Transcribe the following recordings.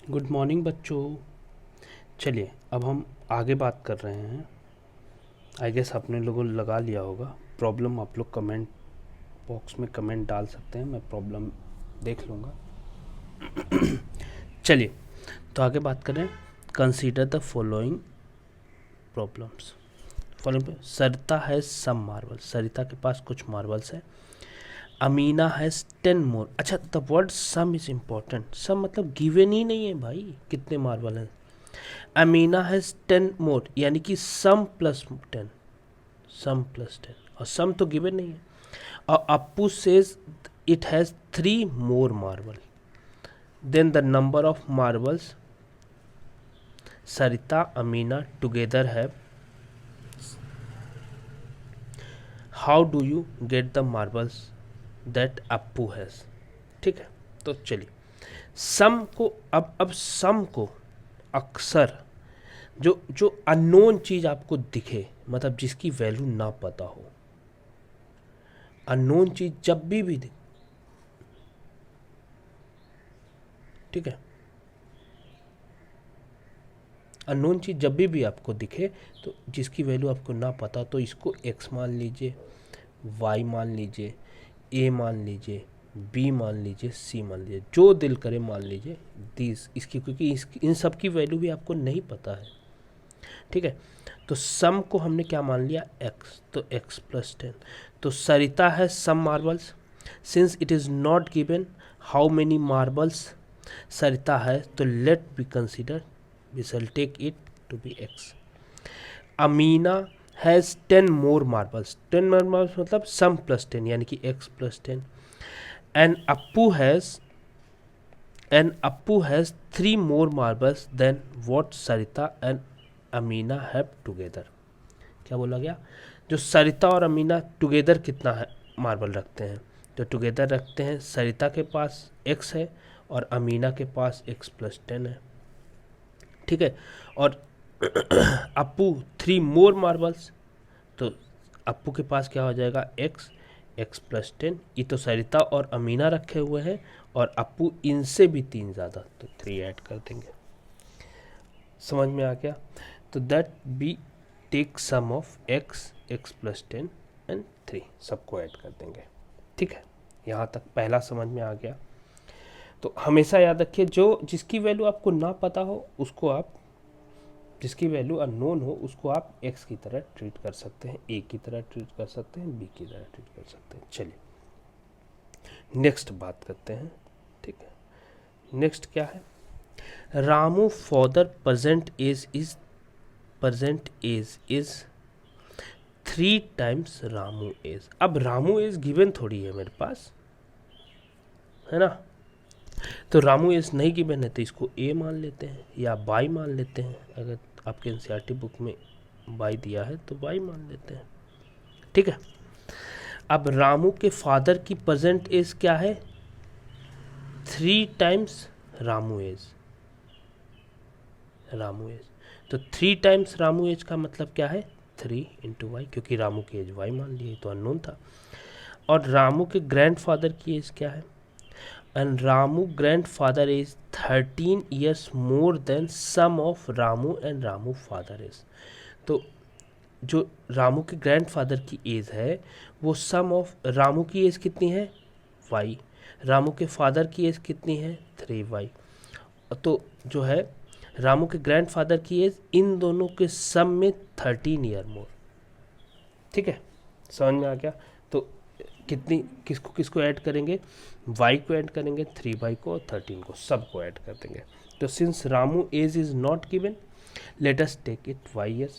Good morning बच्चों। चलिए अब हम आगे बात कर रहे हैं। आई गेस आपने लोगों ने लगा लिया होगा प्रॉब्लम। आप लोग कमेंट बॉक्स में कमेंट डाल सकते हैं, मैं प्रॉब्लम देख लूँगा। चलिए तो आगे बात करें। Consider the following problems. Following, Sarita has some marbles. Sarita के पास कुछ मार्बल्स है। Amina has 10 more. अच्छा, the word some is important. Some मतलब गिवन ही नहीं है भाई कितने मार्बल हैं। अमीना हैज़ 10 मोर यानी कि सम प्लस 10, सम प्लस 10, और सम तो गिवन नहीं है। और Appu says it has 3 more marble. Then the number of marbles Sarita Amina together have. How do you get the marbles that Appu has. ठीक है, तो चलिए सम को अब सम को अक्सर जो जो अननोन चीज़ आपको दिखे, मतलब जिसकी वैल्यू ना पता हो, अननोन चीज़ जब भी दिखे, ठीक है, अननोन चीज़ जब भी आपको दिखे तो जिसकी वैल्यू आपको ना पता, तो इसको x मान लीजिए, y मान लीजिए, a मान लीजिए, b मान लीजिए, c मान लीजिए, जो दिल करे मान लीजिए दीज इसकी, क्योंकि इन सब की वैल्यू भी आपको नहीं पता है। ठीक है, तो सम को हमने क्या मान लिया x, तो x प्लस 10। तो सरिता है some marbles, since it is not given how many marbles Sarita है, तो let be consider we shall take it to be x. Amina has 10 more marbles. 10 more marbles मतलब सम प्लस 10 यानी कि x plus 10। And Appu has 3 more marbles then what Sarita and Amina have together. क्या बोला गया? जो सरिता और अमीना टुगेदर कितना है मार्बल रखते हैं, तो टुगेदर रखते हैं सरिता के पास x है और अमीना के पास x प्लस 10 है। ठीक है, और अप्पू 3 मोर मार्बल्स, तो अप्पू के पास क्या हो जाएगा x प्लस 10। ये तो सरिता और अमीना रखे हुए हैं और अप्पू इनसे भी 3 ज़्यादा, तो 3 ऐड कर देंगे। समझ में आ गया? तो that be take sum of x plus 10 and 3, सबको ऐड कर देंगे। ठीक है, यहाँ तक पहला समझ में आ गया। तो हमेशा याद रखिए जो जिसकी वैल्यू आपको ना पता हो उसको आप, जिसकी वैल्यू अननोन हो उसको आप x की तरह ट्रीट कर सकते हैं, a की तरह ट्रीट कर सकते हैं, b की तरह ट्रीट कर सकते हैं। चलिए नेक्स्ट बात करते हैं। ठीक है, नेक्स्ट क्या है? Ramu father present age is 3 times Ramu age. अब रामू एज गिवन थोड़ी है मेरे पास, है ना, तो रामू एज नहीं गिवन है तो इसको a मान लेते हैं या y मान लेते हैं। अगर आपके एनसीईआरटी बुक में y दिया है तो y मान लेते हैं। ठीक है, अब रामू के फादर की प्रेजेंट एज क्या है? 3 टाइम्स रामू एज। तो 3 टाइम्स रामू एज का मतलब क्या है? 3 इंटू वाई, क्योंकि रामू की एज y मान ली तो अननोन था। और रामू के ग्रैंडफादर की एज क्या है? And Ramu grandfather is 13 years more than sum of Ramu and Ramu father is. तो जो रामू के ग्रैंडफादर की एज है वो सम ऑफ रामू की एज कितनी है? y। रामू के फादर की एज कितनी है? 3y। तो जो है रामू के ग्रैंडफादर की एज इन दोनों के सम में 13 ईयर मोर। ठीक है, समझ में आ गया? तो कितनी किसको किसको ऐड करेंगे? y को ऐड करेंगे, 3y को और 13 को, सबको ऐड कर देंगे। तो since Ramu age is not given, let us take it y years,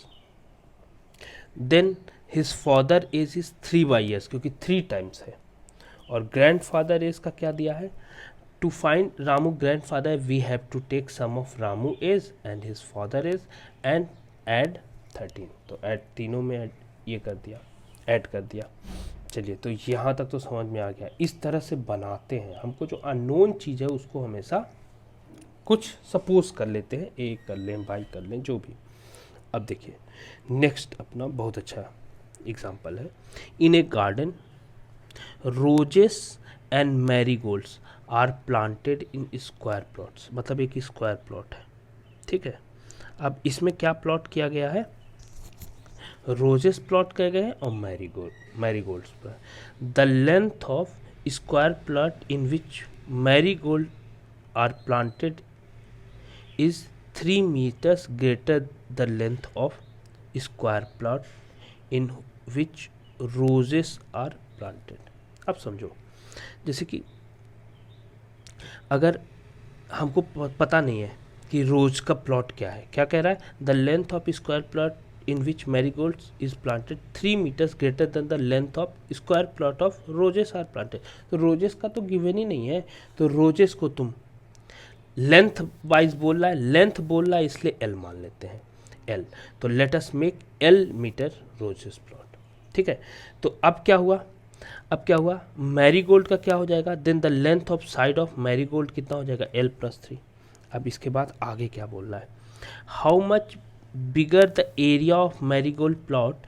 then his father age is 3y years, क्योंकि 3 टाइम्स है। और ग्रैंडफादर एज का क्या दिया है? To find Ramu grandfather we have to take sum of Ramu age and his father age and add 13। तो add तीनों में ये कर दिया, ऐड कर दिया। चलिए, तो यहाँ तक तो समझ में आ गया। इस तरह से बनाते हैं। हमको जो अननोन चीज़ है उसको हमेशा कुछ सपोज कर लेते हैं, ए कर लें, बाई कर लें, जो भी। अब देखिए नेक्स्ट अपना बहुत अच्छा एग्जाम्पल है। In a garden roses and marigolds are planted in square plots, मतलब एक स्क्वायर प्लॉट है, ठीक है। अब इसमें क्या प्लॉट किया गया है, रोजेस प्लॉट किए गए हैं और मैरीगोल्ड्स पर। The length of square plot in which marigold are planted is 3 meters greater the length of square plot in which roses are planted। अब समझो, जैसे कि अगर हमको पता नहीं है कि रोज का प्लॉट क्या है, क्या कह रहा है, the length of square plot in which marigolds is planted 3 meters greater than the length of square plot of roses are planted. तो रोजेस का तो गिवन ही नहीं है, तो रोजेस को तुम लेंथ वाइज बोल रहा है, लेंथ बोल रहा है, इसलिए एल मान लेते हैं, एल। तो let us make L meter roses plot, ठीक है। तो अब क्या हुआ, मैरीगोल्ड का क्या हो जाएगा, then the length of side of marigold कितना हो जाएगा, एल प्लस 3। अब इसके बाद आगे क्या बोल रहा है, how much bigger the area of marigold plot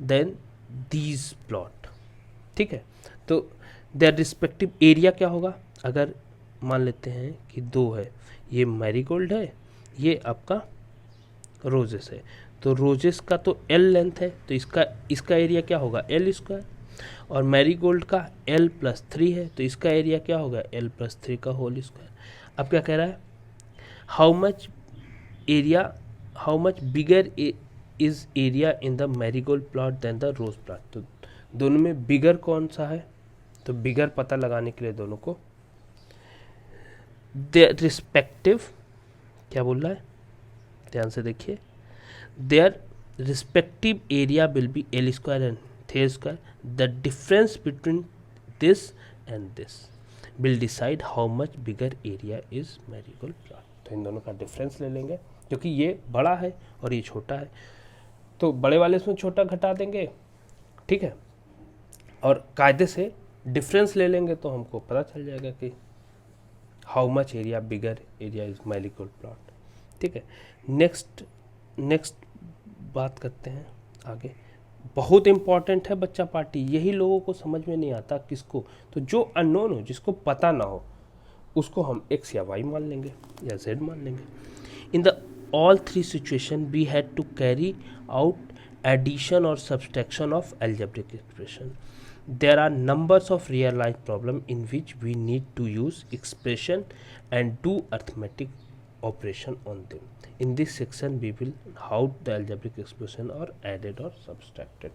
than these plot, ठीक है। तो देयर रिस्पेक्टिव एरिया क्या होगा, अगर मान लेते हैं कि 2 है, ये मैरीगोल्ड है, ये आपका रोजेस है, तो रोजेस का तो एल लेंथ है, तो इसका एरिया क्या होगा, एल स्क्वायर, और मैरीगोल्ड का एल प्लस 3 है, तो इसका एरिया क्या होगा, एल प्लस 3 का होल स्क्वायर। अब क्या कह रहा है, how much bigger is area in the marigold plot than the rose plot. तो दोनों में बिगर कौन सा है, तो बिगर पता लगाने के लिए दोनों को देयर रिस्पेक्टिव, क्या बोल रहा है, ध्यान से देखिए, their respective area will be l square and the square, the difference between this and this will decide how much bigger area is marigold plot. तो इन दोनों का डिफरेंस ले लेंगे, क्योंकि ये बड़ा है और ये छोटा है, तो बड़े वाले से छोटा घटा देंगे, ठीक है, और कायदे से डिफरेंस ले लेंगे तो हमको पता चल जाएगा कि how much area bigger area is marigold plot, ठीक है। नेक्स्ट बात करते हैं आगे, बहुत इंपॉर्टेंट है बच्चा पार्टी, यही लोगों को समझ में नहीं आता किसको, तो जो अननोन हो, जिसको पता ना हो, उसको हम x या y मान लेंगे या z मान लेंगे। In the all 3 situation we had to carry out addition or subtraction of algebraic expression. There are numbers of real life problem in which we need to use expression and do arithmetic operation on them. In this section we will how the algebraic expression are added or subtracted.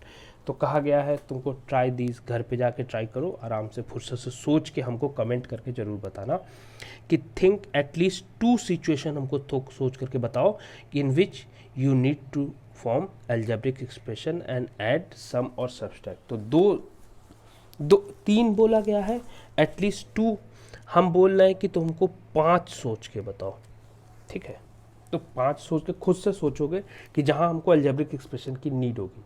तो कहा गया है तुमको try these, घर पे जाके try करो, आराम से फुर्सत से सोच के हमको कमेंट करके ज़रूर बताना कि थिंक एटलीस्ट 2 सिचुएशन हमको सोच करके बताओ कि in which you need to form algebraic expression and add sum और subtract। तो 3 बोला गया है, एटलीस्ट 2 हम बोल रहे हैं कि तुमको 5 सोच के बताओ, ठीक है। तो 5 सोच के खुद से सोचोगे कि जहां हमको algebraic expression की नीड होगी,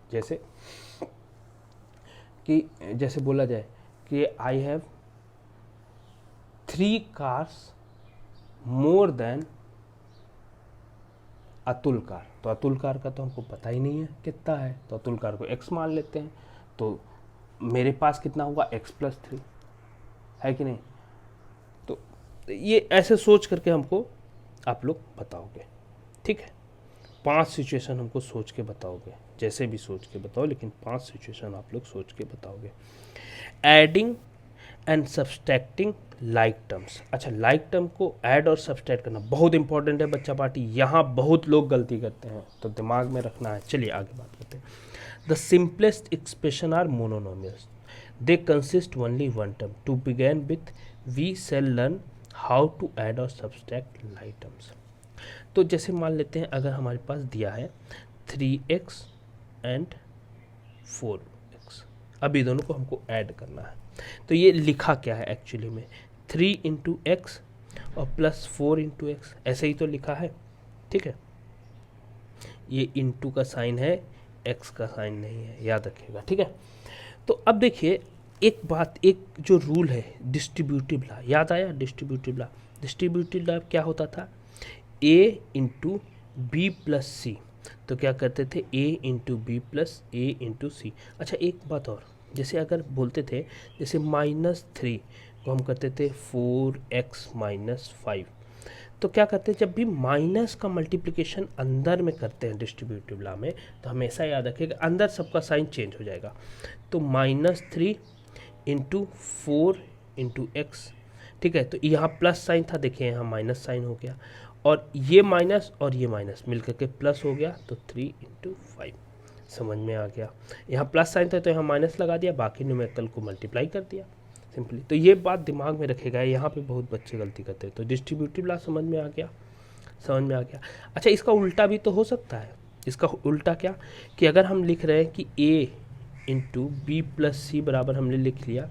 जैसे बोला जाए कि I have 3 cars more than Atul car. तो अतुल कार का तो हमको पता ही नहीं है कितना है, तो अतुल कार को x मान लेते हैं, तो मेरे पास कितना होगा x प्लस 3, है कि नहीं। तो ये ऐसे सोच करके हमको आप लोग बताओगे, ठीक है। 5 सिचुएशन हमको सोच के बताओगे, जैसे भी सोच के बताओ, लेकिन 5 सिचुएशन आप लोग सोच के बताओगे। Adding and subtracting like terms. अच्छा, लाइक टर्म को ऐड और सब्सट्रैक्ट करना बहुत इंपॉर्टेंट है बच्चा पार्टी, यहाँ बहुत लोग गलती करते हैं, तो दिमाग में रखना है। चलिए आगे बात करते हैं। The simplest expression are mononomials, they consist only one term. To begin with we shall learn how to add और सब्सट्रैक्ट लाइक टर्म्स। तो जैसे मान लेते हैं अगर हमारे पास दिया है 3x एंड 4x, अब ये दोनों को हमको ऐड करना है। तो ये लिखा क्या है एक्चुअली में, 3 इंटू एक्स और प्लस 4 इंटू एक्स, ऐसे ही तो लिखा है, ठीक है। ये इंटू का साइन है, एक्स का साइन नहीं है, याद रखिएगा, ठीक है। तो अब देखिए एक बात, एक जो रूल है डिस्ट्रीब्यूटिव लॉ, याद आया डिस्ट्रीब्यूटिव लॉ। डिस्ट्रीब्यूटिव लॉ क्या होता था, a into b plus c, तो क्या करते थे a into b plus a into c. अच्छा एक बात और, जैसे अगर बोलते थे जैसे -3 को हम करते थे 4x माइनस 5। तो क्या करते हैं, जब भी माइनस का मल्टीप्लिकेशन अंदर में करते हैं डिस्ट्रीब्यूटिव लॉ में, तो हमेशा याद रखिएगा अंदर सबका साइन चेंज हो जाएगा। तो -3 इंटू 4 इंटू एक्स, ठीक है। तो यहाँ प्लस साइन था, देखिए यहाँ माइनस साइन हो गया, और ये माइनस और ये माइनस मिल करके प्लस हो गया, तो 3 इंटू 5। समझ में आ गया। यहाँ प्लस साइन था तो यहाँ माइनस लगा दिया, बाकी न्यूमेरिकल को मल्टीप्लाई कर दिया सिंपली। तो ये बात दिमाग में रखेगा, यहाँ पे बहुत बच्चे गलती करते हैं। तो डिस्ट्रीब्यूटिव लॉ समझ में आ गया, समझ में आ गया। अच्छा, इसका उल्टा भी तो हो सकता है। इसका उल्टा क्या, कि अगर हम लिख रहे हैं कि a इंटू बी प्लस सी बराबर हमने लिख लिया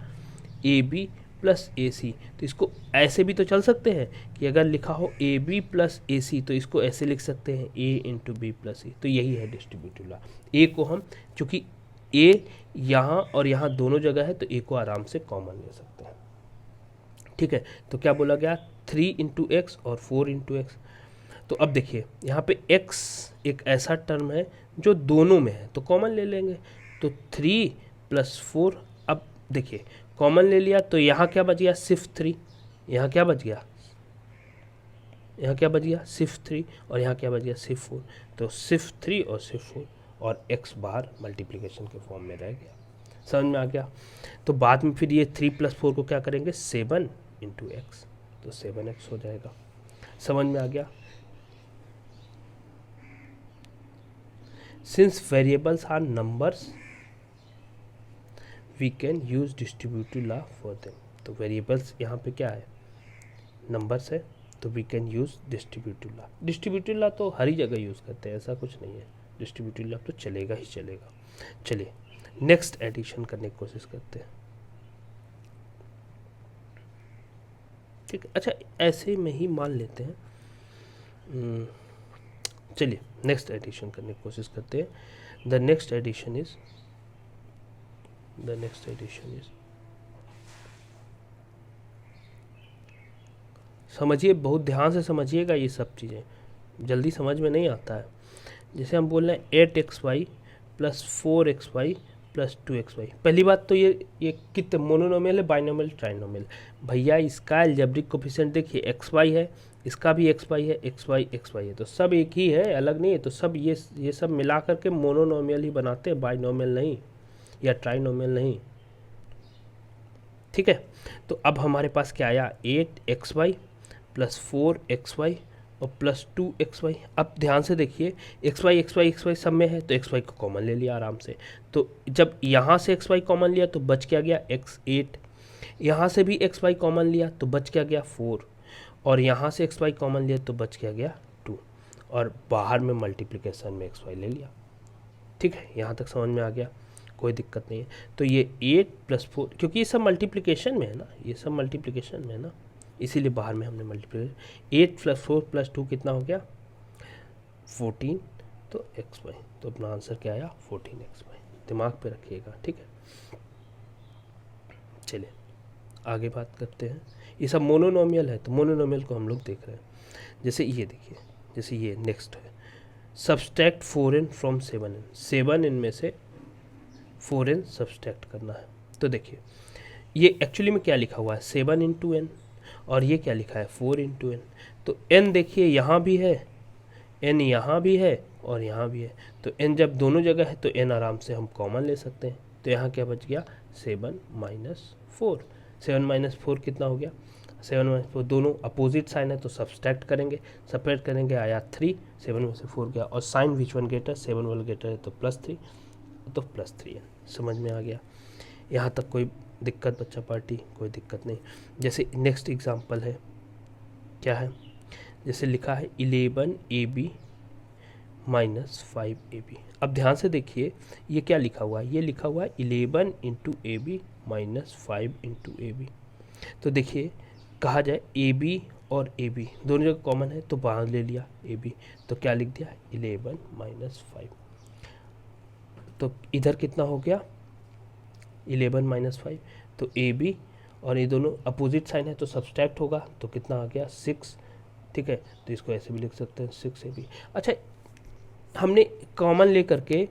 ए बी प्लस ए सी, तो इसको ऐसे भी तो चल सकते हैं कि अगर लिखा हो ए बी प्लस ए सी तो इसको ऐसे लिख सकते हैं a into b plus c. तो यही है डिस्ट्रीब्यूटिव लॉ। ए को हम, चूँकि a यहाँ और यहाँ दोनों जगह है, तो a को आराम से कॉमन ले सकते हैं, ठीक है। तो क्या बोला गया, 3 इंटू एक्स और 4 इंटू एक्स। तो अब देखिए यहाँ पे x एक ऐसा टर्म है जो दोनों में है, तो कॉमन ले लेंगे। तो 3 प्लस 4, अब देखिए कॉमन ले लिया तो यहाँ क्या बच गया, सिर्फ 3। यहाँ क्या बच गया, यहाँ क्या बच गया, सिर्फ 3, और यहाँ क्या बच गया, सिर्फ 4। तो सिर्फ 3 और सिर्फ 4, और x बाहर मल्टीप्लिकेशन के फॉर्म में रह गया। समझ में आ गया। तो बाद में फिर ये 3 प्लस 4 को क्या करेंगे, 7 इंटू एक्स, तो 7x हो जाएगा। समझ में आ गया। Since variables are numbers, we can use distributive law for them. तो वेरिएबल्स यहाँ पे क्या है, नंबर्स है, तो we can use distributive law. Distributive law तो हर ही जगह यूज़ करते हैं, ऐसा कुछ नहीं है। डिस्ट्रीब्यूटिव लॉ तो चलेगा ही चलेगा। चलिए नेक्स्ट एडिशन करने की कोशिश करते हैं, ठीक है। अच्छा, ऐसे में ही मान लेते हैं। चलिए नेक्स्ट एडिशन करने की कोशिश करते हैं। द नेक्स्ट एडिशन इज समझिए, बहुत ध्यान से समझिएगा, ये सब चीज़ें जल्दी समझ में नहीं आता है। जैसे हम बोल रहे हैं 8xy plus 4xy plus 2xy। पहली बात तो ये कितने मोनोनोमियल है, बाइनोमियल, ट्राइनोमियल। भैया इसका अलजेब्रिक कोफिशिएंट देखिए, xy है, इसका भी xy है, xy है, तो सब एक ही है, अलग नहीं है। तो सब ये सब मिला करके मोनोनोमियल ही बनाते हैं, बाइनोमियल नहीं या ट्राइनोमियल नहीं, ठीक है। तो अब हमारे पास क्या आया, 8xy प्लस 4xy और प्लस 2xy। अब ध्यान से देखिए, xy सब में है, तो xy को कॉमन ले लिया आराम से। तो जब यहाँ से xy कॉमन लिया तो बच क्या गया, x8। यहाँ से भी xy कॉमन लिया तो बच क्या गया, 4। और यहाँ से xy कॉमन लिया तो बच क्या गया, 2। और बाहर में मल्टीप्लिकेशन में xy ले लिया, ठीक है। यहाँ तक समझ में आ गया, कोई दिक्कत नहीं है। तो ये 8 प्लस 4, क्योंकि ये सब मल्टीप्लिकेशन में है ना, ये सब मल्टीप्लिकेशन में है ना, इसीलिए बाहर में हमने मल्टीप्लिकेशन। 8 प्लस 4 प्लस 2 कितना हो गया, 14। तो xy, तो अपना आंसर क्या आया, 14xy। दिमाग पे रखिएगा, ठीक है। चलिए आगे बात करते हैं। ये सब मोनोनोमियल है, तो मोनोनोमियल को हम लोग देख रहे हैं। जैसे ये देखिए, जैसे ये नेक्स्ट है, subtract 4n from 7n। 7n में से 4n सब्सट्रैक्ट करना है। तो देखिए ये एक्चुअली में क्या लिखा हुआ है, 7 इंटू n, और ये क्या लिखा है, 4 इंटू n। तो n देखिए यहाँ भी है, n यहाँ भी है और यहाँ भी है। तो n जब दोनों जगह है तो n आराम से हम कॉमन ले सकते हैं। तो यहाँ क्या बच गया, 7 माइनस 4। 7 माइनस 4 कितना हो गया, 7 माइनस 4, दोनों अपोजिट साइन है तो सब्सट्रैक्ट करेंगे, सेपरेट करेंगे, आया 3। 7 में से 4 गया, और साइन विच वन ग्रेटर, 7 वाला ग्रेटर है तो +3, तो +3n। समझ में आ गया। यहाँ तक कोई दिक्कत बच्चा पार्टी, कोई दिक्कत नहीं। जैसे नेक्स्ट एग्जांपल है, क्या है, जैसे लिखा है 11ab माइनस 5ab। अब ध्यान से देखिए ये क्या लिखा हुआ है, ये लिखा हुआ है 11 into A B minus 5 into A B. तो देखिए कहा जाए ए बी और ए बी दोनों जगह कॉमन है तो बाहर ले लिया ए बी, तो क्या लिख दिया 11 माइनस 5। तो इधर कितना हो गया 11 माइनस 5। तो ए बी और ये दोनों अपोजिट साइन है तो सब्सट्रैक्ट होगा, तो कितना आ गया 6, ठीक है। तो इसको ऐसे भी लिख सकते हैं 6ab। अच्छा, हमने कॉमन लेकर के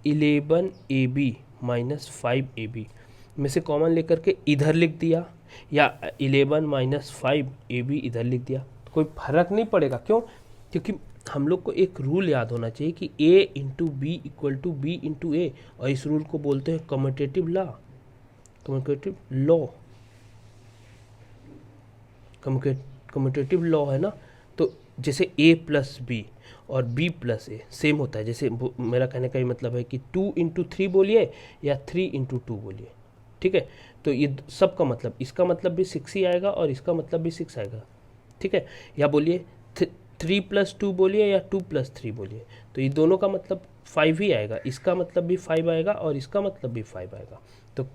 11ab माइनस 5ab में से कॉमन लेकर के इधर लिख दिया, या 11 माइनस 5 ए बी इधर लिख दिया, तो कोई फर्क नहीं पड़ेगा। क्यों? क्योंकि हम लोग को एक रूल याद होना चाहिए कि a into b equal to b into a, और इस रूल को बोलते हैं कम्यूटेटिव लॉ। कम्यूटेटिव लॉ है ना। तो जैसे a प्लस बी और b प्लस ए सेम होता है। जैसे मेरा कहने का ये मतलब है कि 2 इंटू 3 बोलिए या 3 इंटू 2 बोलिए, ठीक है। तो ये सब का मतलब, इसका मतलब भी 6 ही आएगा और इसका मतलब भी 6 आएगा, ठीक है। या बोलिए 3 प्लस 2 बोलिए या 2 प्लस 3 बोलिए, तो ये दोनों का मतलब 5 ही आएगा। इसका मतलब भी 5 आएगा और इसका मतलब भी 5 आएगा। तो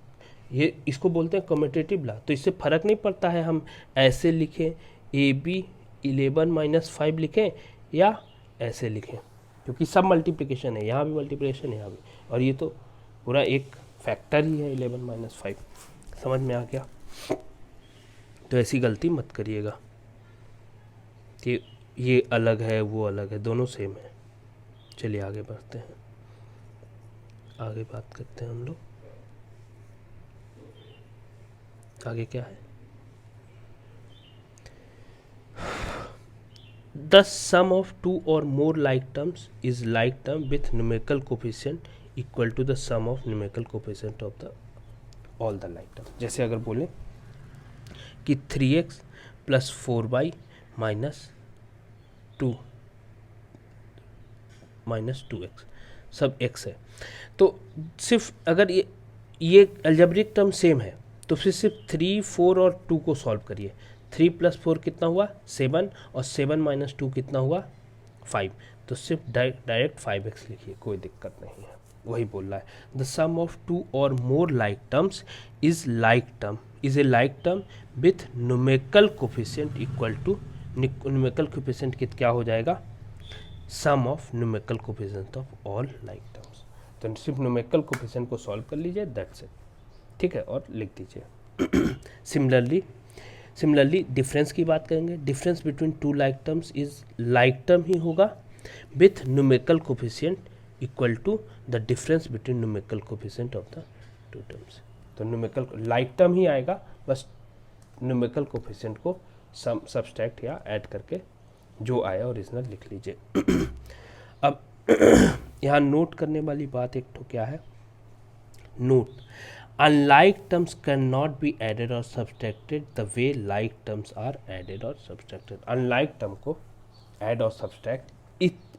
ये इसको बोलते हैं कम्यूटेटिव लॉ। तो इससे फ़र्क नहीं पड़ता है हम ऐसे लिखें ए बी 11 माइनस 5 लिखें या ऐसे लिखें, क्योंकि सब मल्टीप्लिकेशन है, यहाँ भी मल्टीप्लिकेशन है यहाँ भी, और ये तो पूरा एक फैक्टर ही है 11 माइनस 5। समझ में आ गया? तो ऐसी गलती मत करिएगा कि ये अलग है वो अलग है, दोनों सेम है। चलिए आगे बढ़ते हैं, आगे बात करते हैं हम लोग। आगे क्या है? The sum of two or more like terms is like term with numerical coefficient equal to the sum of numerical coefficient of the all the like terms। जैसे अगर बोले कि 3x plus 4y minus 2x सब x है, तो सिर्फ अगर ये अलजेब्रिक टर्म सेम है तो फिर सिर्फ 3, 4 और 2 को सॉल्व करिए। 3 प्लस 4 कितना हुआ? 7, और 7 माइनस 2 कितना हुआ? 5। तो सिर्फ डायरेक्ट 5x लिखिए, कोई दिक्कत नहीं है। वही बोल रहा है, द सम ऑफ 2 और more like terms is a like term with numerical coefficient equal to, numerical coefficient क्या हो जाएगा? Sum of numerical coefficient of all like terms. तो सिर्फ न्यूमेरिकल कोफिशिएंट को सॉल्व कर लीजिए, दैट्स इट, ठीक है, और लिख दीजिए। सिमिलरली डिफरेंस की बात करेंगे। Difference between two like terms is like term ही होगा with numerical coefficient equal to the difference between numerical coefficient of the two terms. तो न्यूमेरिकल लाइक टर्म ही आएगा, बस न्यूमेरिकल कोफिशिएंट को सब्सट्रैक्ट या ऐड करके जो आया ओरिजिनल लिख लीजिए। अब यहाँ नोट करने वाली बात एक तो क्या है? Note, unlike terms cannot be added or subtracted the way like terms are added or subtracted। unlike term को add और subtract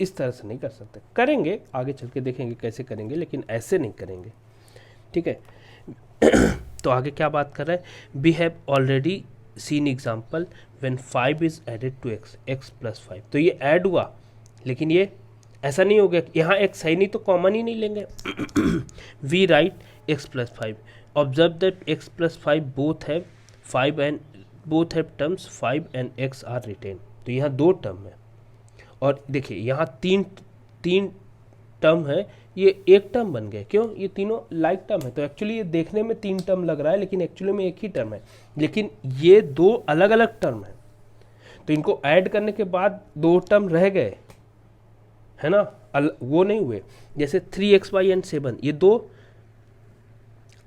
इस तरह से नहीं कर सकते। करेंगे, आगे चल के देखेंगे कैसे करेंगे, लेकिन ऐसे नहीं करेंगे, ठीक है। तो आगे क्या बात कर रहे हैं? we have already seen example when 5 is added to x plus 5। तो ये ऐड हुआ, लेकिन ये ऐसा नहीं हो गया, यहाँ x है नहीं तो कॉमन ही नहीं लेंगे। we write x plus 5, observe that x plus 5 both have terms 5 and x are retained। तो यहाँ 2 टर्म है, और देखिए यहाँ तीन टर्म है, ये एक टर्म बन गया। क्यों? ये तीनों लाइक टर्म है। तो एक्चुअली ये देखने में 3 टर्म लग रहा है, लेकिन एक्चुअली में एक ही टर्म है, लेकिन ये 2 अलग अलग टर्म है। तो इनको ऐड करने के बाद 2 टर्म रह गए, है ना, वो नहीं हुए। जैसे 3xy एंड 7, ये 2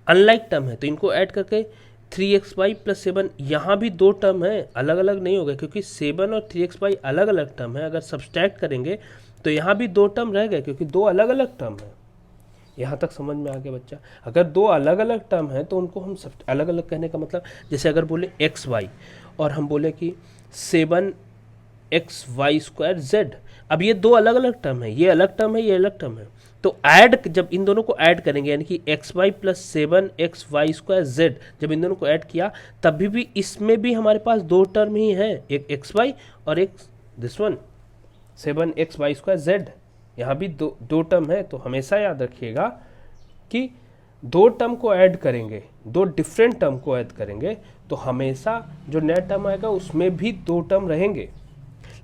अनलाइक टर्म है, तो इनको ऐड करके 3xy प्लस 7, यहाँ भी 2 टर्म है, अलग अलग नहीं हो गए, क्योंकि 7 और 3xy अलग अलग टर्म है। अगर सब्सट्रैक्ट करेंगे तो यहाँ भी 2 टर्म रह गए, क्योंकि 2 अलग अलग टर्म है। यहाँ तक समझ में आ गया बच्चा? अगर 2 अलग अलग टर्म है तो उनको हम अलग अलग कहने का मतलब, जैसे अगर बोले xy और हम बोले कि 7xy²z, अब ये 2 अलग अलग टर्म है, ये अलग टर्म है, ये अलग टर्म है। तो ऐड, जब इन दोनों को ऐड करेंगे, यानी कि xy प्लस 7xy²z, जब इन दोनों को ऐड किया तभी भी इसमें भी हमारे पास 2 टर्म ही हैं, एक xy और एक दिस वन 7xy²z। यहाँ भी दो टर्म है। तो हमेशा याद रखिएगा कि 2 टर्म को ऐड करेंगे, 2 डिफरेंट टर्म को ऐड करेंगे, तो हमेशा जो नया टर्म आएगा उसमें भी 2 टर्म रहेंगे।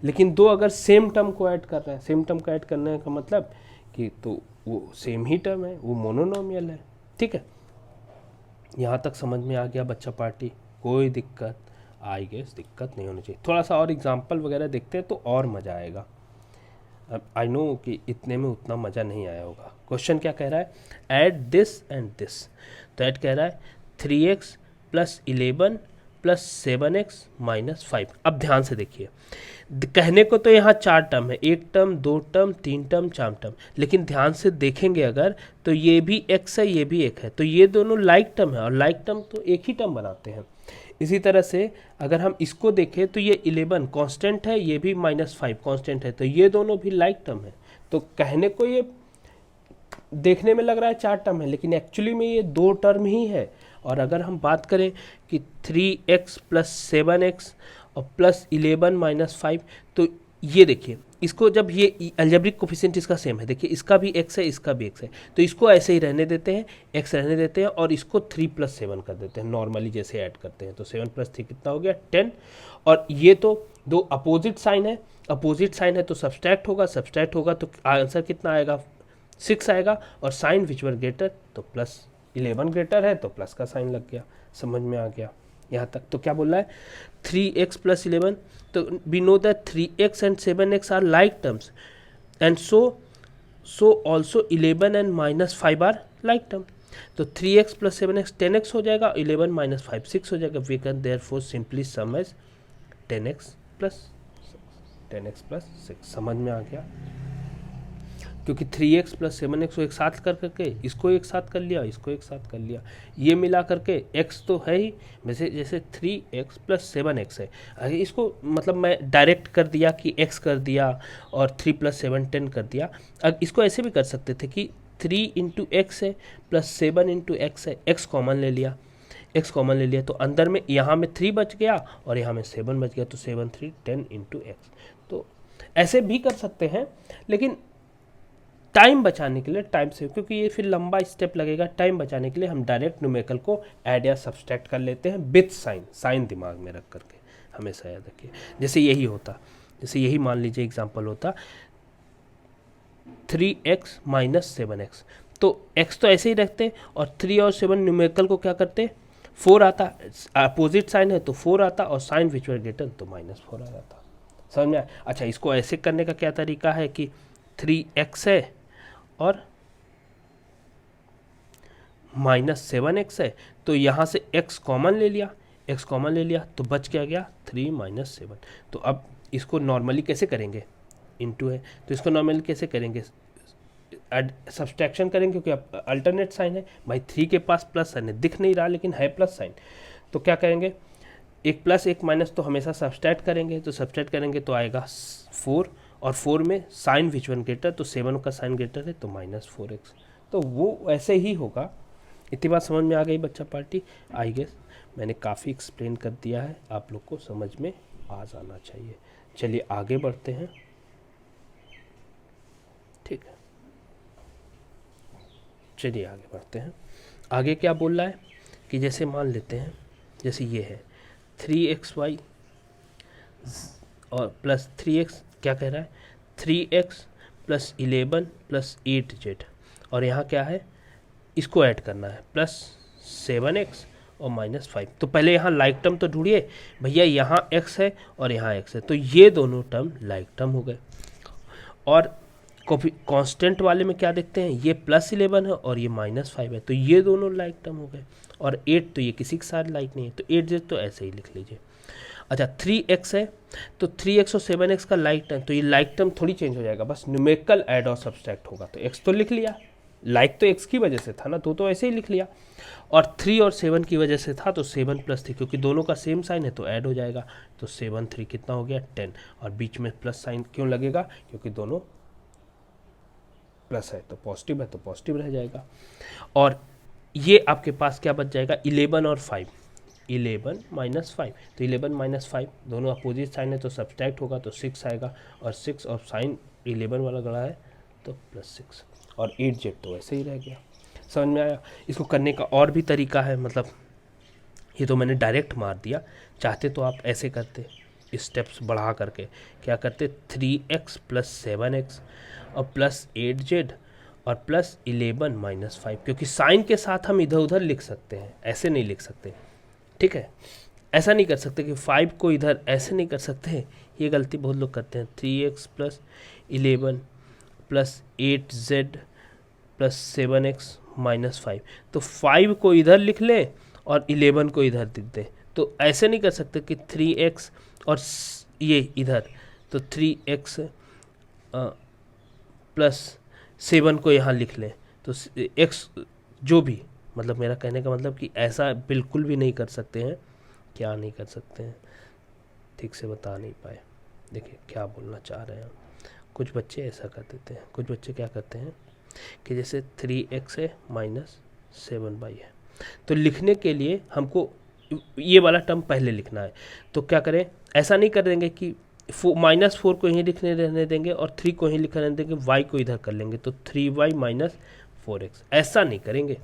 लेकिन 2 अगर सेम टर्म को ऐड कर रहे हैं, सेम टर्म को ऐड करने का मतलब कि तो वो सेम ही टर्म है, वो मोनोनोमियल है, ठीक है। यहाँ तक समझ में आ गया बच्चा पार्टी? कोई दिक्कत? आई गेस दिक्कत नहीं होनी चाहिए। थोड़ा सा और एग्जाम्पल वगैरह देखते हैं तो और मज़ा आएगा। अब आई नो कि इतने में उतना मज़ा नहीं आया होगा। क्वेश्चन क्या कह रहा है? Add this and this. तो ऐड कह रहा है 3x plus 11 plus 7x minus 5। अब ध्यान से देखिए, कहने को तो यहाँ 4 टर्म है, 1 टर्म, 2 टर्म, 3 टर्म, 4 टर्म, लेकिन ध्यान से देखेंगे अगर तो ये भी x है, ये भी 1 है, तो ये दोनों लाइक टर्म है और लाइक टर्म तो एक ही टर्म बनाते हैं। इसी तरह से अगर हम इसको देखें तो ये 11 कांस्टेंट है, ये भी -5 कांस्टेंट है, तो ये दोनों भी लाइक टर्म है। तो कहने को ये देखने में लग रहा है 4 टर्म है, लेकिन एक्चुअली में ये 2 टर्म ही है। और अगर हम बात करें कि 3x प्लस 7x और प्लस 11 माइनस 5, तो ये देखिए, इसको जब ये अलजेब्रिक कोफिशिएंट इसका सेम है, देखिए इसका भी x है, इसका भी x है, तो इसको ऐसे ही रहने देते हैं, x रहने देते हैं और इसको 3 प्लस 7 कर देते हैं नॉर्मली जैसे ऐड करते हैं। तो 7 प्लस 3 कितना हो गया 10। और ये तो दो अपोजिट साइन है, अपोजिट साइन है तो सब्सट्रैक्ट होगा तो आंसर कितना आएगा 6 आएगा। और साइन विच वर ग्रेटर, तो प्लस 11 ग्रेटर है तो प्लस का साइन लग गया। समझ में आ गया यहाँ तक? तो क्या बोल रहा है 3x प्लस 11, तो we know that 3x and 7x are like terms and so also 11 and minus 5 are like term. तो 3x प्लस 7x 10x हो जाएगा, 11 माइनस 5 6 हो जाएगा। We can therefore simply sum as 10x plus 6। समझ में आ गया? क्योंकि 3x प्लस 7x को एक साथ कर करके इसको एक साथ कर लिया, इसको एक साथ कर लिया, ये मिला करके x तो है ही, वैसे जैसे 3x प्लस 7x है, अगर इसको मतलब मैं डायरेक्ट कर दिया कि x कर दिया और 3 प्लस 7 10 कर दिया। अब इसको ऐसे भी कर सकते थे कि 3 इंटू एक्स है प्लस 7 इंटू एक्स है, x कॉमन ले लिया, तो अंदर में यहाँ में 3 बच गया और यहाँ में 7 बच गया, तो 7 3 10 इंटू एक्स। तो ऐसे भी कर सकते हैं, लेकिन टाइम बचाने के लिए, टाइम से, क्योंकि ये फिर लंबा स्टेप लगेगा, टाइम बचाने के लिए हम डायरेक्ट न्यूमेरिकल को ऐड या सब्सट्रैक्ट कर लेते हैं विथ साइन दिमाग में रख करके, हमेशा याद रखिए। जैसे यही मान लीजिए एग्जांपल होता 3x माइनस 7x, तो x तो ऐसे ही रखते और 3 और 7 न्यूमेरिकल को क्या करते 4 आता, अपोजिट साइन है तो 4 आता और साइन विच वर ग्रेटर तो -4 आ जाता। समझ में आया? अच्छा, इसको ऐसे करने का क्या तरीका है कि 3x है और माइनस 7x है, तो यहाँ से x कॉमन ले लिया, तो बच क्या गया 3 माइनस 7। तो अब इसको नॉर्मली कैसे करेंगे, इनटू है तो इसको नॉर्मली कैसे करेंगे, सब्सट्रैक्शन करेंगे, क्योंकि अब अल्टरनेट साइन है भाई, 3 के पास प्लस साइन है, दिख नहीं रहा लेकिन है प्लस साइन, तो क्या करेंगे एक प्लस एक माइनस तो हमेशा सब्सट्रैक्ट करेंगे, तो आएगा 4 और 4 में साइन विच वन ग्रेटर, तो 7 का साइन ग्रेटर है तो -4x, तो वो ऐसे ही होगा। इतनी बात समझ में आ गई बच्चा पार्टी? आई गेस मैंने काफ़ी एक्सप्लेन कर दिया है, आप लोग को समझ में आ जाना चाहिए। चलिए आगे बढ़ते हैं, ठीक है, चलिए आगे बढ़ते हैं। आगे क्या बोल रहा है कि जैसे मान लेते हैं, जैसे ये है 3xy और प्लस 3x, क्या कह रहा है 3x प्लस 11 प्लस 8z, और यहाँ क्या है इसको ऐड करना है प्लस 7x और -5। तो पहले यहाँ लाइक टर्म तो ढूंढिए भैया, यहाँ x है और यहाँ x है, तो ये दोनों टर्म लाइक टर्म हो गए। और कांस्टेंट वाले में क्या देखते हैं, ये प्लस 11 है और ये -5 है, तो ये दोनों लाइक टर्म हो गए। और 8 तो ये किसी के साथ लाइक नहीं है, तो 8z तो ऐसे ही लिख लीजिए। अच्छा 3x है, तो 3x और 7x का लाइक टर्म, तो ये लाइक टर्म थोड़ी चेंज हो जाएगा, बस न्यूमेरिकल ऐड और सब्सट्रैक्ट होगा। तो x तो लिख लिया, लाइक तो x की वजह से था ना, तो ऐसे ही लिख लिया। और 3 और 7 की वजह से था, तो 7 प्लस 3, क्योंकि दोनों का सेम साइन है तो ऐड हो जाएगा, तो 7 3 कितना हो गया 10, और बीच में प्लस साइन क्यों लगेगा, क्योंकि दोनों प्लस है तो पॉजिटिव है तो पॉजिटिव रह जाएगा। और ये आपके पास क्या बच जाएगा 11 और 5, 11 माइनस 5, तो 11 माइनस 5 दोनों अपोजिट साइन है तो सब्सट्रैक्ट होगा, तो 6 आएगा, और 6 और साइन 11 वाला गड़ा है तो +6, और 8z तो ऐसे ही रह गया। समझ में आया? इसको करने का और भी तरीका है, मतलब ये तो मैंने डायरेक्ट मार दिया, चाहते तो आप ऐसे करते, स्टेप्स बढ़ा करके क्या करते 3x प्लस 7x और प्लस 8z और प्लस 11 माइनस 5, क्योंकि साइन के साथ हम इधर उधर लिख सकते हैं, ऐसे नहीं लिख सकते, ठीक है, ऐसा नहीं कर सकते कि 5 को इधर ऐसे नहीं कर सकते, ये गलती बहुत लोग करते हैं। 3x plus 11 plus 8z plus 7x minus 5, तो 5 को इधर लिख ले और 11 को इधर लिख दे, तो ऐसे नहीं कर सकते कि 3x और ये इधर, तो 3x प्लस 7 को यहाँ लिख लें, तो x जो भी, मतलब मेरा कहने का मतलब कि ऐसा बिल्कुल भी नहीं कर सकते हैं। क्या नहीं कर सकते हैं, ठीक से बता नहीं पाए। देखिए क्या बोलना चाह रहे हैं हम। कुछ बच्चे ऐसा कर देते हैं, कुछ बच्चे क्या करते हैं कि जैसे 3x है माइनस 7y है, तो लिखने के लिए हमको ये वाला टर्म पहले लिखना है। तो क्या करें, ऐसा नहीं कर देंगे कि -4 को यहीं लिखने रहने देंगे और 3 को यहीं लिखने रहने देंगे, y को इधर कर लेंगे, तो 3y माइनस 4x, ऐसा नहीं करेंगे।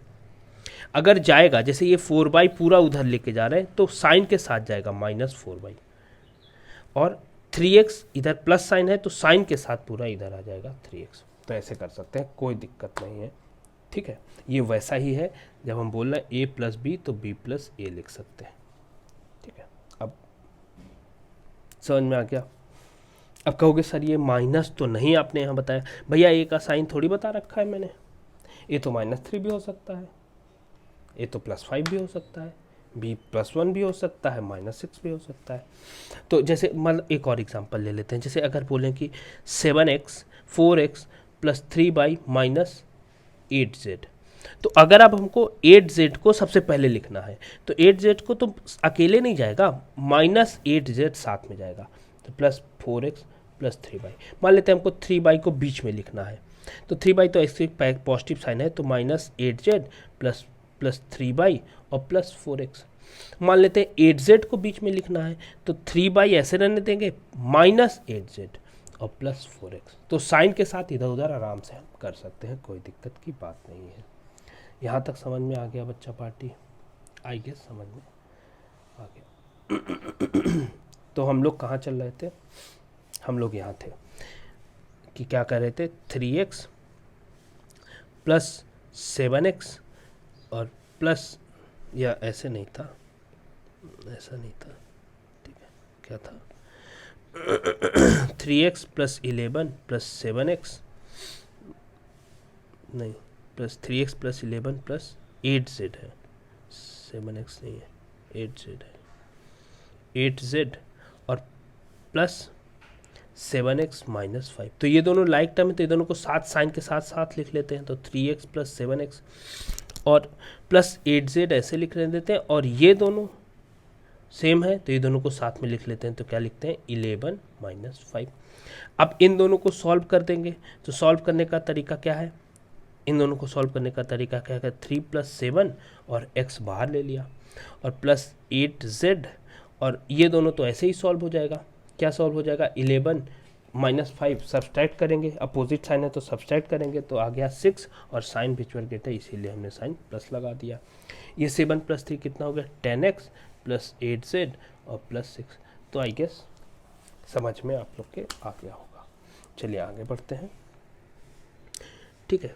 अगर जाएगा, जैसे ये 4y पूरा उधर लेके जा रहे हैं, तो साइन के साथ जाएगा -4y, और 3x इधर प्लस साइन है तो साइन के साथ पूरा इधर आ जाएगा 3x। तो ऐसे कर सकते हैं, कोई दिक्कत नहीं है, ठीक है। ये वैसा ही है, जब हम बोल रहे हैं a प्लस बी तो b प्लस ए लिख सकते हैं, ठीक है। अब समझ में आ गया। अब कहोगे सर ये माइनस तो नहीं आपने यहाँ बताया। भैया a का साइन थोड़ी बता रखा है मैंने। a तो -3 भी हो सकता है, a तो +5 भी हो सकता है, b +1 भी हो सकता है, -6 भी हो सकता है। तो जैसे मतलब एक और एग्जांपल ले लेते हैं, जैसे अगर बोलें कि 7x 4x plus 3y minus 8z, तो अगर अब हमको 8z को सबसे पहले लिखना है, तो 8z को तो अकेले नहीं जाएगा, -8z साथ में जाएगा, तो प्लस 4x प्लस 3y। मान लेते हैं हमको 3y को बीच में लिखना है, तो 3y तो ऐसे पॉजिटिव साइन है, तो -8z प्लस 3y और प्लस 4x। मान लेते हैं 8z को बीच में लिखना है, तो 3y ऐसे रहने देंगे, -8z और प्लस 4x। तो साइन के साथ इधर उधर आराम से हम कर सकते हैं, कोई दिक्कत की बात नहीं है। यहाँ तक समझ में आ गया बच्चा पार्टी? आई गेस समझ में आ गया। तो हम लोग कहाँ चल रहे थे? हम लोग यहाँ थे कि क्या कर रहे थे, 3x प्लस 7x और प्लस, या ऐसे नहीं था, ऐसा नहीं था, ठीक है, क्या था, 3x प्लस 11 प्लस 7x, नहीं, plus 3x plus 11 plus 8z है, 7x नहीं है, 8z है, 8z और प्लस 7x माइनस 5। तो ये दोनों लाइक टर्म है, तो ये दोनों को साथ साइन के साथ साथ लिख लेते हैं, तो 3x प्लस 7x और प्लस 8z ऐसे लिख देते हैं, और ये दोनों सेम है तो ये दोनों को साथ में लिख लेते हैं, तो क्या लिखते हैं, 11 माइनस 5। अब इन दोनों को सॉल्व कर देंगे, तो सॉल्व करने का तरीका क्या है, इन दोनों को सॉल्व करने का तरीका क्या है, 3 प्लस 7 और x बाहर ले लिया, और प्लस 8z, और ये दोनों तो ऐसे ही सॉल्व हो जाएगा। क्या सॉल्व हो जाएगा, 11 माइनस 5 सब्सट्रैक्ट करेंगे, अपोजिट साइन है तो सब्सट्रैक्ट करेंगे, तो आ गया 6, और साइन बिचवर गेट है इसीलिए हमने साइन प्लस लगा दिया। ये 7 प्लस 3 कितना हो गया, 10x प्लस 8z और प्लस 6। तो आई गेस समझ में आप लोग के आ गया होगा। चलिए आगे बढ़ते हैं, ठीक है।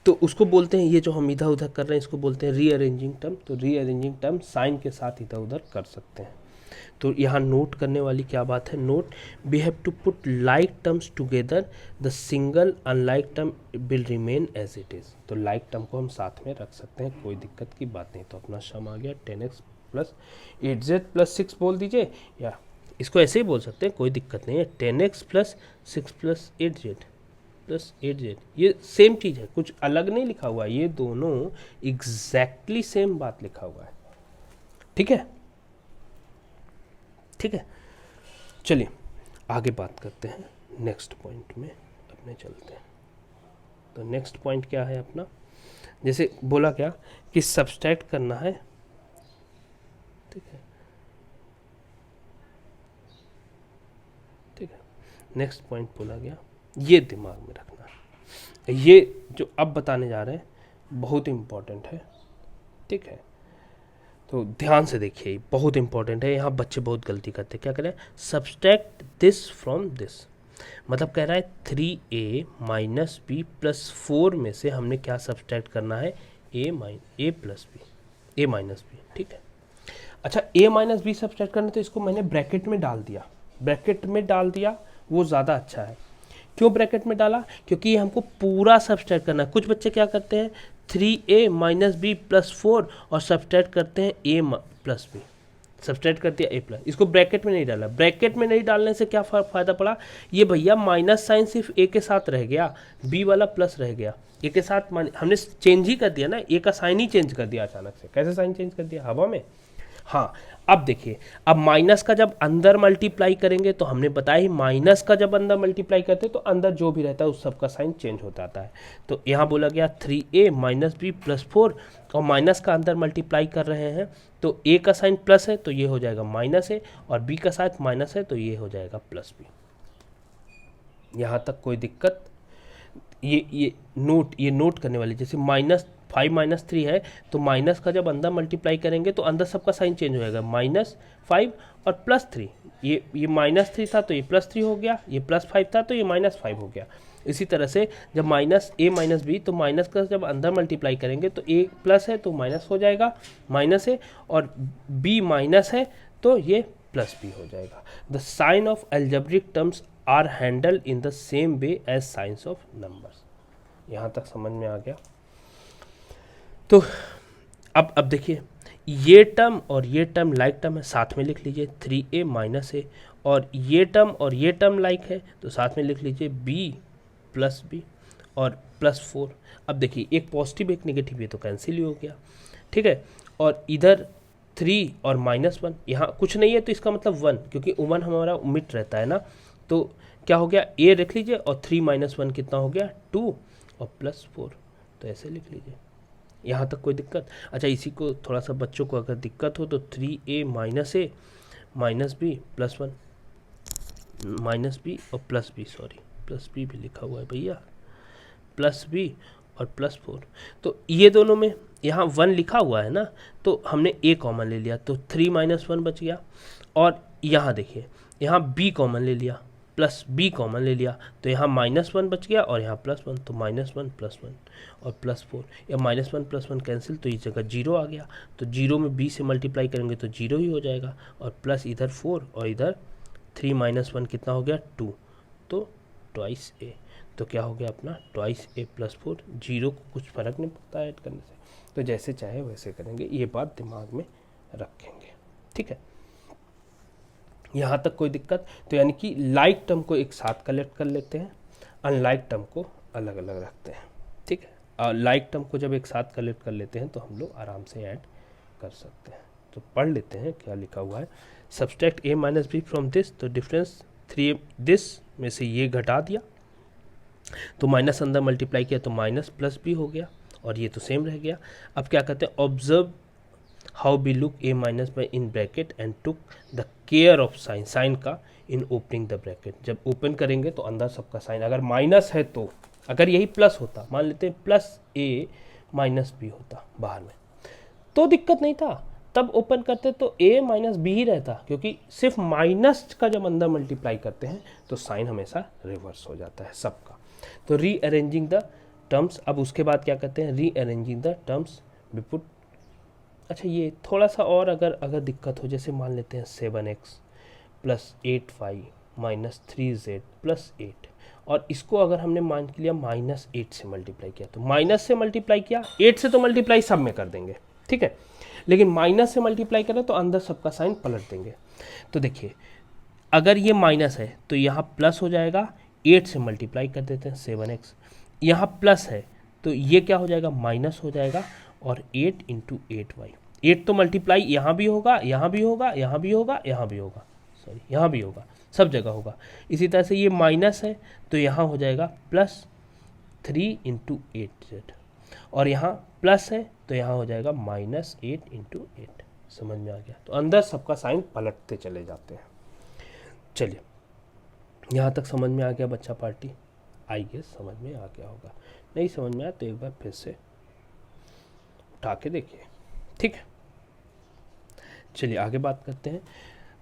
तो उसको बोलते हैं, ये जो हम इधर उधर कर रहे हैं इसको बोलते हैं रीअरेंजिंग टर्म। तो रीअरेंजिंग टर्म साइन के साथ इधर उधर कर सकते हैं। तो यहाँ नोट करने वाली क्या बात है, note, we have to put like terms together, the single unlike term will remain as it is. तो लाइक टर्म को हम साथ में रख सकते हैं, कोई दिक्कत की बात नहीं। तो अपना सम आ गया 10x प्लस 8z प्लस 6 बोल दीजिए, या इसको ऐसे ही बोल सकते हैं, कोई दिक्कत नहीं है, 10x plus 6 plus 8z plus 8z। ये सेम चीज़ है, कुछ अलग नहीं लिखा हुआ है, ये दोनों एग्जैक्टली सेम बात लिखा हुआ है, ठीक है, ठीक है। चलिए आगे बात करते हैं, नेक्स्ट पॉइंट में अपने चलते हैं। तो नेक्स्ट पॉइंट क्या है अपना, जैसे बोला क्या कि सब्सट्रैक्ट करना है, ठीक है, ठीक है। नेक्स्ट पॉइंट बोला गया, ये दिमाग में रखना है, ये जो अब बताने जा रहे हैं बहुत इम्पोर्टेंट है, ठीक है। तो ध्यान से देखिए, बहुत इंपॉर्टेंट है। यहाँ बच्चे बहुत गलती करते हैं, क्या करें, सब्सट्रैक्ट दिस फ्रॉम दिस। मतलब कह रहा है 3a माइनस बी प्लस 4 में से हमने क्या सब्सट्रैक्ट करना है, a plus B, a minus B, ठीक है। अच्छा, a माइनस बी सब्सट्रैक्ट करना, तो इसको मैंने ब्रैकेट में डाल दिया, ब्रैकेट में डाल दिया, वो ज़्यादा अच्छा है। क्यों ब्रैकेट में डाला, क्योंकि ये हमको पूरा सब्सट्रैक्ट करना है। कुछ बच्चे क्या करते हैं, 3a माइनस बी प्लस 4 और सब्सट्रैक्ट करते हैं प्लस बी, सब्सट्रैक्ट कर दिया ए प्लस, इसको ब्रैकेट में नहीं डाला। ब्रैकेट में नहीं डालने से क्या फ़ायदा पड़ा, ये भैया माइनस साइन सिर्फ ए के साथ रह गया, बी वाला प्लस रह गया। ए के साथ हमने चेंज ही कर दिया ना, ए का साइन ही चेंज कर दिया अचानक से। कैसे साइन चेंज कर दिया, हवा में। हाँ, अब देखिए, अब माइनस का जब अंदर मल्टीप्लाई करेंगे तो हमने बताया ही, माइनस का जब अंदर मल्टीप्लाई करते हैं तो अंदर जो भी रहता है उस सब का साइन चेंज होता आता है। तो यहाँ बोला गया 3a माइनस बी प्लस 4, और माइनस का अंदर मल्टीप्लाई कर रहे हैं तो a का साइन प्लस है तो ये हो जाएगा माइनस है, और b का साइन माइनस है तो ये हो जाएगा प्लस बी। यहाँ तक कोई दिक्कत? ये नोट करने वाली, जैसे -5 - 3 है तो माइनस का जब अंदर मल्टीप्लाई करेंगे तो अंदर सबका साइन चेंज हो जाएगा, -5 और +3। ये -3 था तो ये +3 हो गया, ये +5 था तो ये -5 हो गया। इसी तरह से जब -a - b, तो माइनस का जब अंदर मल्टीप्लाई करेंगे तो a प्लस है तो माइनस हो जाएगा, माइनस है, और b माइनस है तो ये प्लस b हो जाएगा। The sign of algebraic terms are handled in the same way as science of numbers. यहाँ तक समझ में आ गया? तो अब देखिए, ये टर्म लाइक टर्म है, साथ में लिख लीजिए 3a माइनस a, और ये टर्म लाइक है तो साथ में लिख लीजिए b प्लस b और +4। अब देखिए, एक पॉजिटिव एक नेगेटिव, ये तो कैंसिल ही हो गया, ठीक है। और इधर 3 और -1, यहाँ कुछ नहीं है तो इसका मतलब 1, क्योंकि 1 हमारा ओमिट रहता है ना, तो क्या हो गया, a रख लीजिए, और 3 - 1 कितना हो गया, 2, और +4, तो ऐसे लिख लीजिए। यहाँ तक कोई दिक्कत? अच्छा, इसी को थोड़ा सा बच्चों को अगर दिक्कत हो तो 3a minus a minus b plus 1, minus b और plus b, sorry plus b भी लिखा हुआ है भैया, प्लस b और +4। तो ये दोनों में यहाँ 1 लिखा हुआ है ना, तो हमने a कॉमन ले लिया तो 3 - 1 बच गया, और यहाँ देखिए, यहाँ b कॉमन ले लिया, प्लस b कॉमन ले लिया, तो यहाँ -1 बच गया और यहाँ +1, तो -1 + 1 और +4, या -1 + 1 कैंसिल, तो इस जगह 0 आ गया, तो 0 में b से मल्टीप्लाई करेंगे तो 0 ही हो जाएगा, और प्लस इधर 4 और इधर 3 - 1 कितना हो गया, 2, तो ट्वाइस a, तो क्या हो गया अपना ट्वाइस a + 4। 0 को कुछ फ़र्क नहीं पड़ता ऐड करने से, तो जैसे चाहे वैसे करेंगे, ये बात दिमाग में रखेंगे, ठीक है। यहाँ तक कोई दिक्कत? तो यानी कि लाइक टर्म को एक साथ कलेक्ट कर लेते हैं, अनलाइक टर्म को अलग अलग रखते हैं, ठीक है। और लाइक टर्म को जब एक साथ कलेक्ट कर लेते हैं तो हम लोग आराम से ऐड कर सकते हैं। तो पढ़ लेते हैं क्या लिखा हुआ है। Subtract a - b from this, तो डिफरेंस 3 दिस में से ये घटा दिया, तो माइनस अंदर मल्टीप्लाई किया तो माइनस प्लस b हो गया, और ये तो सेम रह गया। अब क्या कहते हैं, observe how B look a minus by in bracket and took the care of sine का इन ओपनिंग द ब्रैकेट। जब ओपन करेंगे तो अंदर सबका साइन, अगर माइनस है तो, अगर यही प्लस होता, मान लेते हैं +a - b होता बाहर में, तो दिक्कत नहीं था, तब ओपन करते तो a - b ही रहता, क्योंकि सिर्फ माइनस का जब अंदर मल्टीप्लाई करते हैं तो साइन हमेशा रिवर्स हो जाता है सबका। तो रीअरेंजिंग द टर्म्स, अब उसके बाद क्या कहते हैं, rearranging the terms we put. अच्छा, ये थोड़ा सा और अगर दिक्कत हो, जैसे मान लेते हैं 7x + 8y - 3z + 8, और इसको अगर हमने मान लिया -8 से मल्टीप्लाई किया, तो माइनस से मल्टीप्लाई किया, 8 से तो मल्टीप्लाई सब में कर देंगे, ठीक है, लेकिन माइनस से मल्टीप्लाई करें तो अंदर सबका साइन पलट देंगे। तो देखिए, अगर ये माइनस है तो यहाँ प्लस हो जाएगा, 8 से मल्टीप्लाई कर देते हैं 7x, यहाँ प्लस है तो ये क्या हो जाएगा, माइनस हो जाएगा, और 8 × 8y, 8 तो मल्टीप्लाई यहाँ भी होगा, यहाँ भी होगा, यहाँ भी होगा, यहाँ भी होगा, सॉरी यहाँ भी होगा, सब जगह होगा। इसी तरह से ये माइनस है तो यहाँ हो जाएगा +3 × 8z, और यहाँ प्लस है तो यहाँ हो जाएगा -8 × 8। समझ में आ गया? तो अंदर सबका साइन पलटते चले जाते हैं। चलिए, यहाँ तक समझ में आ गया बच्चा पार्टी? आई गेस समझ में आ गया होगा, नहीं समझ में आया तो एक बार फिर से उठा के देखिए, ठीक है। चलिए आगे बात करते हैं।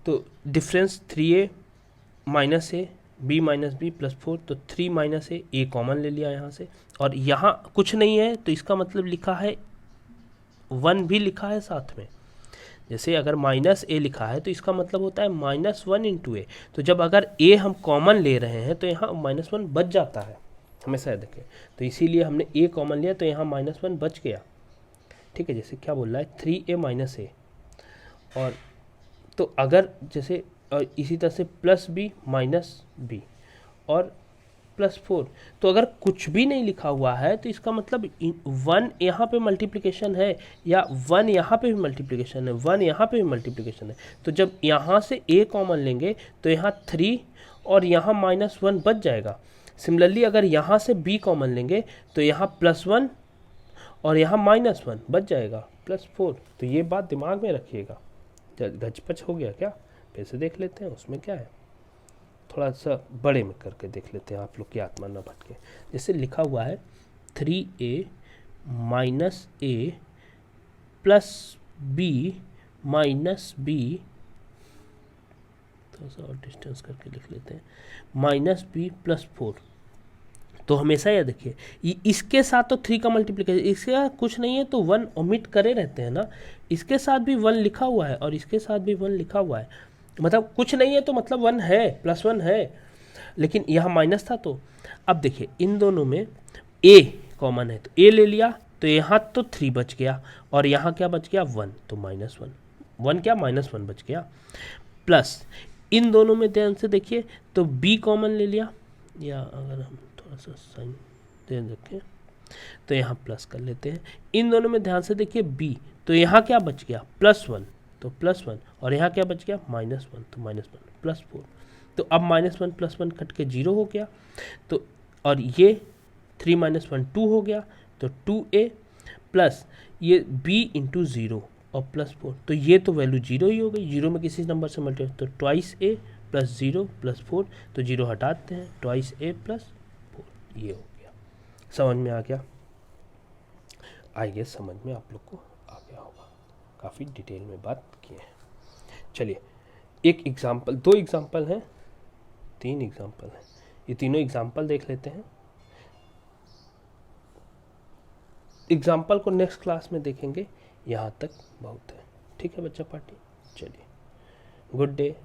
तो difference 3a - a b - b + 4, तो 3 - a कॉमन ले लिया यहाँ से, और यहाँ कुछ नहीं है तो इसका मतलब लिखा है 1 भी लिखा है साथ में। जैसे अगर -a लिखा है तो इसका मतलब होता है -1 × a, तो जब अगर a हम कॉमन ले रहे हैं तो यहाँ -1 बच जाता है हमेशा, देखें, तो इसीलिए हमने a कॉमन लिया तो यहाँ -1 बच गया, ठीक है। जैसे क्या बोल रहा है, 3a - a, और तो अगर जैसे इसी तरह से प्लस बी माइनस बी और +4, तो अगर कुछ भी नहीं लिखा हुआ है तो इसका मतलब 1 यहाँ पे मल्टीप्लिकेशन है या 1 यहाँ पे भी मल्टीप्लिकेशन है, 1 यहाँ पे भी मल्टीप्लिकेशन है। तो जब यहाँ से a कॉमन लेंगे तो यहाँ 3 और यहाँ -1 बच जाएगा। सिमिलरली अगर यहाँ से b कॉमन लेंगे तो यहाँ +1 और यहाँ -1 बच जाएगा +4। तो ये बात दिमाग में रखिएगा। गचपच हो गया क्या? फिर से देख लेते हैं उसमें क्या है, थोड़ा सा बड़े में करके देख लेते हैं, आप लोग की आत्मा ना भटके। जैसे लिखा हुआ है 3a minus a plus b minus b, थोड़ा सा और डिस्टेंस करके लिख लेते हैं, माइनस b प्लस 4। तो हमेशा यह देखिए, ये इसके साथ तो 3 का मल्टीप्लिकेशन, इसके साथ कुछ नहीं है तो 1 ओमिट करे रहते हैं ना। इसके साथ भी 1 लिखा हुआ है और इसके साथ भी 1 लिखा हुआ है, मतलब कुछ नहीं है तो मतलब 1 है, +1 है, लेकिन यहाँ माइनस था। तो अब देखिए इन दोनों में a कॉमन है तो a ले लिया, तो यहाँ तो 3 बच गया और यहाँ क्या बच गया 1, तो -1, 1 क्या -1 बच गया। प्लस इन दोनों में ध्यान से देखिए तो b कॉमन ले लिया, या अगर हम थोड़ा सा साइन दे रखें तो यहाँ प्लस कर लेते हैं। इन दोनों में ध्यान से देखिए b, तो यहाँ क्या बच गया +1, तो +1 और यहाँ क्या बच गया -1, तो -1 +4। तो अब -1 +1 कट के 0 हो गया, तो और ये 3 - 1 2 हो गया, तो 2a प्लस ये b इंटू 0 और +4, तो ये तो वैल्यू 0 ही हो गई। 0 में किसी नंबर से मल्टीप्लाई, तो ट्वाइस a प्लस 0 प्लस 4, तो 0 हटाते हैं, ट्वाइस a प्लस 4, ये हो गया। समझ में आ गया? आई गेस समझ में आप लोग को आ गया होगा, काफ़ी डिटेल में बात की है। चलिए एक एग्जाम्पल, 2 एग्जाम्पल हैं, 3 एग्जाम्पल हैं, ये तीनों एग्जाम्पल देख लेते हैं। एग्जाम्पल को नेक्स्ट क्लास में देखेंगे, यहाँ तक बहुत है। ठीक है बच्चा पार्टी, चलिए गुड डे।